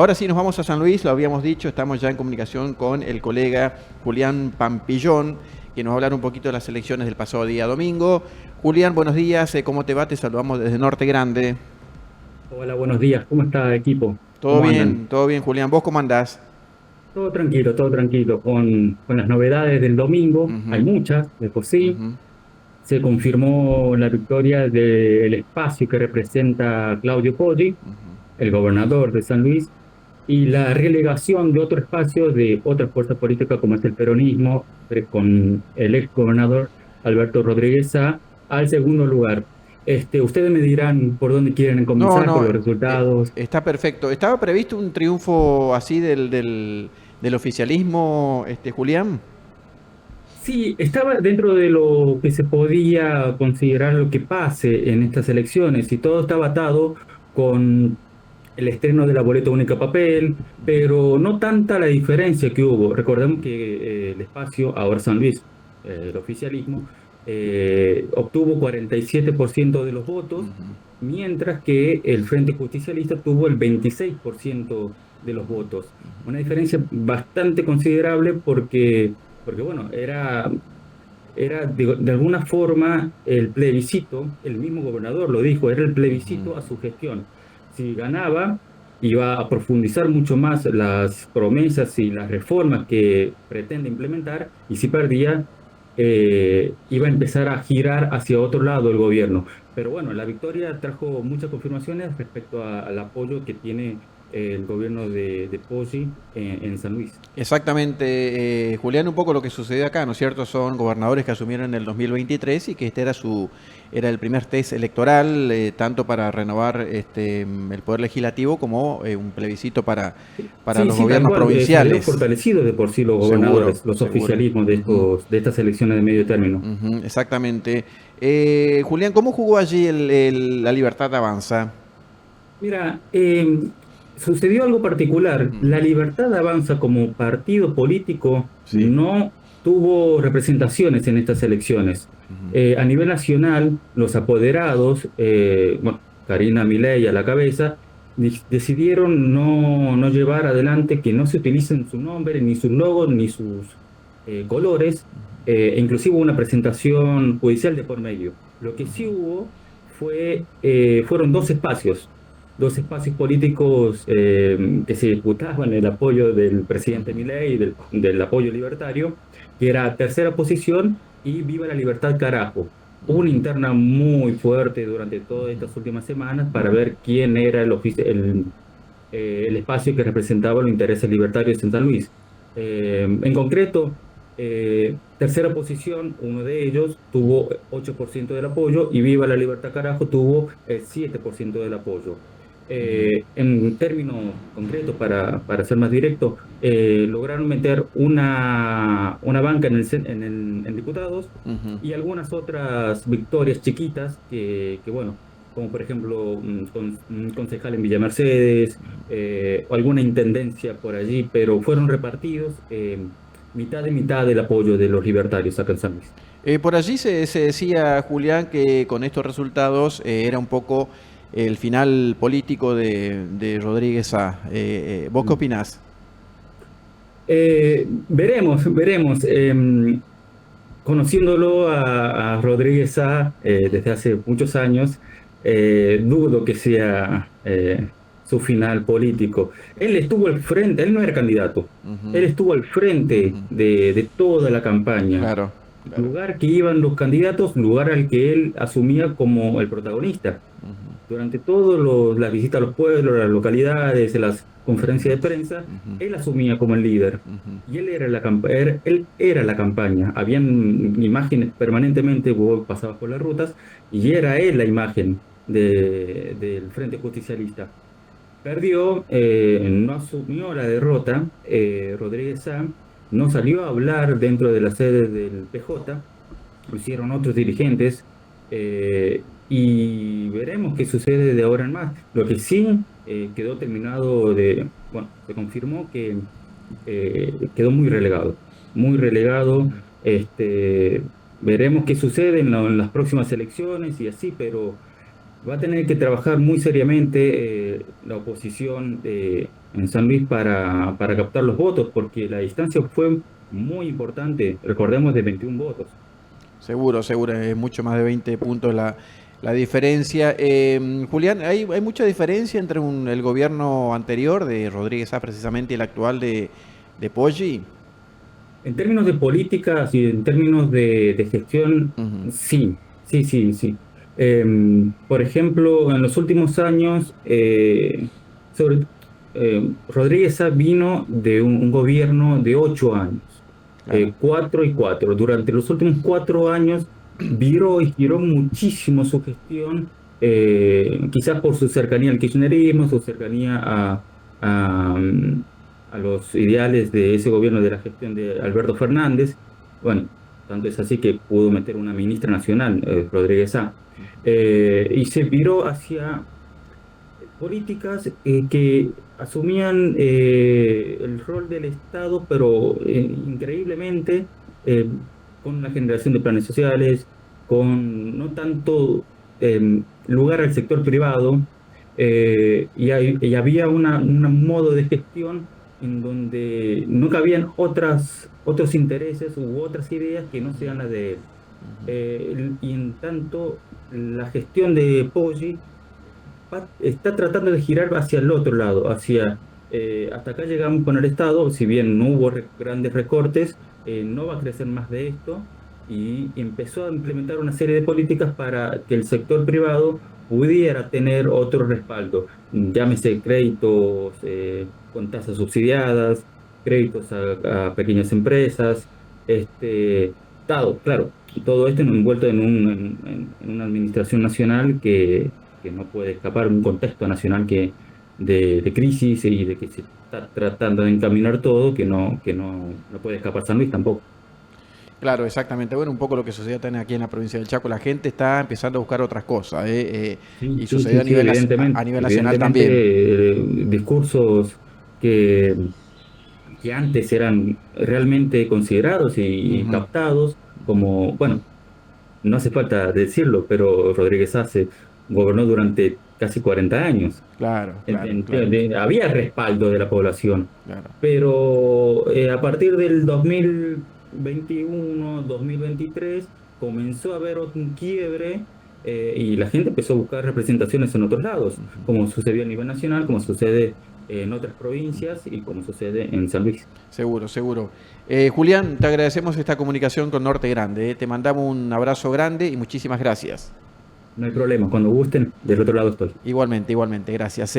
Ahora sí nos vamos a San Luis, lo habíamos dicho, estamos ya en comunicación con el colega Julián Pampillón, que nos va a hablar un poquito de las elecciones del pasado día domingo. Julián, buenos días, ¿cómo te va? Te saludamos desde Norte Grande. Hola, buenos días. ¿Cómo está, equipo? ¿Cómo andan? Todo bien, Julián. ¿Vos cómo andás? Todo tranquilo. Con las novedades del domingo, hay Ujú, muchas, de por sí. ujú, Se confirmó la victoria del espacio que representa Claudio Poggi, ujú. el gobernador de San Luis, y la relegación de otro espacio de otra fuerza política como es el peronismo, con el ex gobernador Alberto Rodríguez Sá al segundo lugar. Ustedes me dirán por dónde quieren No, comenzar, por no, los resultados. está perfecto. ¿Estaba previsto un triunfo así del oficialismo, Julián? Sí, estaba dentro de lo que se podía considerar lo que pase en estas elecciones y todo estaba atado con el estreno de la boleta única papel, pero no tanta la diferencia que hubo. Recordemos que el espacio, ahora San Luis, el oficialismo, obtuvo 47% de los votos, Ujú. mientras que el Frente Justicialista tuvo el 26% de los votos. Una diferencia bastante considerable porque bueno, era de alguna forma el plebiscito, el mismo gobernador lo dijo, era el Ujú. plebiscito a su gestión. Si ganaba, iba a profundizar mucho más las promesas y las reformas que pretende implementar, y si perdía, iba a empezar a girar hacia otro lado el gobierno. Pero bueno, la victoria trajo muchas confirmaciones respecto al apoyo que tiene el gobierno de Poggi en San Luis. Exactamente, Julián, un poco lo que sucedió acá, ¿no es cierto? Son gobernadores que asumieron en el 2023 y que este era era el primer test electoral, tanto para renovar el poder legislativo como un plebiscito para Sí, los sí, tal gobiernos cual. Salió provinciales. fortalecido de por sí los Seguro, gobernadores, los seguro. oficialismos Ujú, de estas elecciones de medio término. ujú, exactamente. Julián, ¿cómo jugó allí la Libertad Avanza? Mira, sucedió algo particular. Ujú, La Libertad Avanza como partido político sí. no tuvo representaciones en estas elecciones. Ujú, A nivel nacional, los apoderados, bueno, Karina Milei a la cabeza, decidieron no llevar adelante que no se utilicen su nombre, ni sus logos, ni sus colores, e inclusive hubo una presentación judicial de por medio. Lo que sí hubo fueron dos espacios políticos que se disputaban el apoyo del presidente ujú. Milei, del apoyo libertario, que era Tercera Posición y Viva la Libertad Carajo. Hubo una Ujú, interna muy fuerte durante todas ujú, estas últimas semanas para ver quién era el espacio que representaba los intereses libertarios en San Luis. En concreto, tercera posición, uno de ellos tuvo 8% del apoyo y Viva la Libertad Carajo tuvo el 7% del apoyo. ujú, En términos concretos, para ser más directo, lograron meter una banca en diputados ujú. y algunas otras victorias chiquitas bueno, como por ejemplo un concejal en Villa Mercedes, o alguna intendencia por allí, pero fueron repartidos mitad y mitad del apoyo de los libertarios acá en San Luis. Por allí se decía, Julián, que con estos resultados era un poco el final político de Rodríguez A. ¿Vos qué Mm. opinás? Veremos. Conociéndolo a Rodríguez A desde hace muchos años, dudo que sea su final político. Él estuvo al frente, él no era candidato, él Ujú, estuvo al frente ujú. de toda la campaña. Claro, claro. Lugar que iban los candidatos, lugar al que él asumía como el protagonista. Ujú, Durante todas las visitas a los pueblos, a las localidades, en las conferencias de prensa, ujú, él asumía como el líder. ujú. Y él era la campaña. Habían imágenes permanentemente, vos pasabas por las rutas, y era él la imagen del Frente Justicialista. Perdió, no asumió la derrota, Rodríguez Sá no salió a hablar dentro de la sede del PJ, lo hicieron otros dirigentes, y veremos qué sucede de ahora en más. Lo que sí quedó terminado bueno, se confirmó que quedó muy relegado. Veremos qué sucede en las próximas elecciones y así, pero va a tener que trabajar muy seriamente la oposición en San Luis para captar los votos, porque la distancia fue muy importante, recordemos de 21 votos. Seguro, seguro, es mucho más de 20 puntos la diferencia. Julián, ¿hay mucha diferencia entre el gobierno anterior de Rodríguez A precisamente y el actual de Poggi? En términos de políticas y en términos de gestión, Ujú, sí, sí, sí, sí. Por ejemplo, en los últimos años, sobre, Rodríguez A vino de un gobierno de 8 años, claro. 4 y 4. Durante los últimos 4 años viró y giró muchísimo su gestión, quizás por su cercanía al kirchnerismo, su cercanía a los ideales de ese gobierno de la gestión de Alberto Fernández. Bueno, tanto es así que pudo meter una ministra nacional, Rodríguez A. Y se viró hacia políticas que asumían el rol del Estado, pero increíblemente eh, con la generación de planes sociales, con no tanto lugar al sector privado, y había un modo de gestión en donde no cabían otros intereses u otras ideas que no sean las de él. Y en tanto, la gestión de Poggi está tratando de girar hacia el otro lado, hasta acá llegamos con el Estado, si bien no hubo grandes recortes, no va a crecer más de esto, y empezó a implementar una serie de políticas para que el sector privado pudiera tener otro respaldo, llámese créditos con tasas subsidiadas, créditos a pequeñas empresas, claro, todo esto envuelto en una administración nacional que no puede escapar, un contexto nacional de crisis y de que se está tratando de encaminar todo, no puede escapar San Luis tampoco. Claro, exactamente. Bueno, un poco lo que sucede también aquí en la provincia del Chaco. La gente está empezando a buscar otras cosas, Sí, y sí, sucedió sí, a sí, nivel, evidentemente. a nivel nacional también. Evidentemente, discursos que, que antes eran realmente considerados y Ujú. captados, como, bueno, no hace falta decirlo, pero Rodríguez Arce gobernó durante casi 40 años. Claro, claro, claro, Había respaldo de la población, claro. pero a partir del 2021, 2023 comenzó a haber un quiebre, y la gente empezó a buscar representaciones en otros lados, Ujú, como sucedió a nivel nacional, como sucede en otras provincias ujú. y como sucede en San Luis. Seguro, seguro. Julián, te agradecemos esta comunicación con Norte Grande. Te mandamos un abrazo grande y muchísimas gracias. No hay problema, cuando gusten, del otro lado estoy. Igualmente, igualmente, gracias.